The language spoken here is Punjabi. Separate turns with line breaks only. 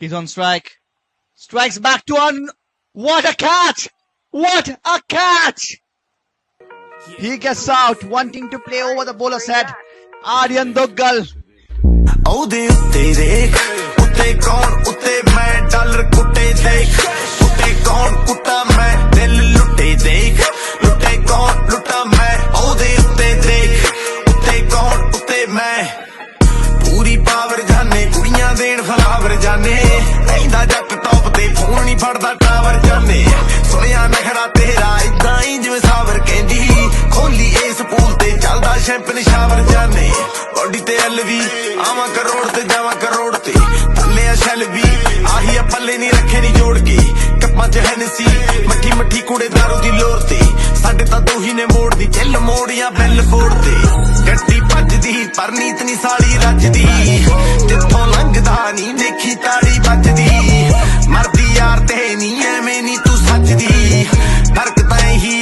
He's on strike. Strikes back to on. What a catch! What a catch! He gets out, wanting to play over the bowler's head. Aryan Duggal.
ਉਹਦੇ ਉੱਤੇ ਦੇਖ ਉੱਤੇ ਕੌਣ ਉੱਤੇ ਮੈਂ ਡਾਲਰ ਕੁੱਟੇ ਦੇਖ ਉੱਤੇ ਕੌਣ ਕੁੱਟਾ ਮੈਂ ਦਿਲ ਲੁੱਟੇ ਦੇਖ ਲੁੱਟੇ ਕੌਣ ਲੁੱਟਾ ਮੈਂ ਉਹਦੇ ਉੱਤੇ ਦੇਖ ਉੱਤੇ ਕੌਣ ਉੱਤੇ ਮੈਂ ਪੂਰੀ ਪਾਵਰ ਜਾਨੇ ਕੁੜੀਆਂ ਦੇਣ ਫਲਾਵਰ ਜਾਨੇ ਕਹਿੰਦਾ ਜੱਟ ਟੌਪ ਤੇ ਫੋਨ ਨਹੀਂ ਫੜਦਾ ਟਾਵਰ ਜਾਨੇ ਸੁਣਿਆ ਨਖਰਾ ਤੇਰਾ ਇਦਾਂ ਹੀ ਜਿਵੇਂ ਸਾਵਰ ਕਹਿੰਦੀ ਖੋਲੀ ਇਸ ਪੂਲ ਤੇ ਚੱਲਦਾ ਸ਼ੈਂਪਨ ਸ਼ਾਵਰ ਜਾਨੇ ਬੋਡੀ ਤੇ ਐਲਵੀ ਆਵਾਂ ਕਰੋੜ ਤੇ ਜਾਵਾਂ ਕਰੋੜ ਤੇ ਥੱਲੇ ਆ ਸ਼ੈਲ ਵੀ ਆਹੀ ਆ ਪੱਲੇ ਨਹੀਂ ਰੱਖੇ ਨਹੀਂ ਜੋੜ ਕੇ ਕੱਪਾਂ ਚ ਹੈਨਸੀ ਮੱਠੀ ਮੱਠੀ ਕੁੜੇ ਦਾਰੂ ਦੀ ਲੋਰ ਤੇ ਸਾਡੇ ਤਾਂ ਦੋ ਹੀ ਨੇ ਮੋੜ ਦੀ ਚੱਲ ਮੋੜੀਆਂ ਬੈਲ ਫੋੜ ਤੇ ਗੱਡੀ ਭੱਜਦੀ ਪਰ ਨੀਤ ਨਹੀਂ ਸਾਲੀ ਰੱਜਦੀ ਜਿੱਥੋਂ ਲੰਘਦਾ ਨਹੀਂ ਦੇਖੀ ਤਾੜੀ ਵੱਜਦੀ ਮਰਦੀ ਯਾਰ ਤੇ ਨਹੀਂ ਐਵੇਂ ਨਹੀਂ ਤੂੰ ਸੱਜਦੀ ਫਰਕ ਤਾਂ ਇਹੀ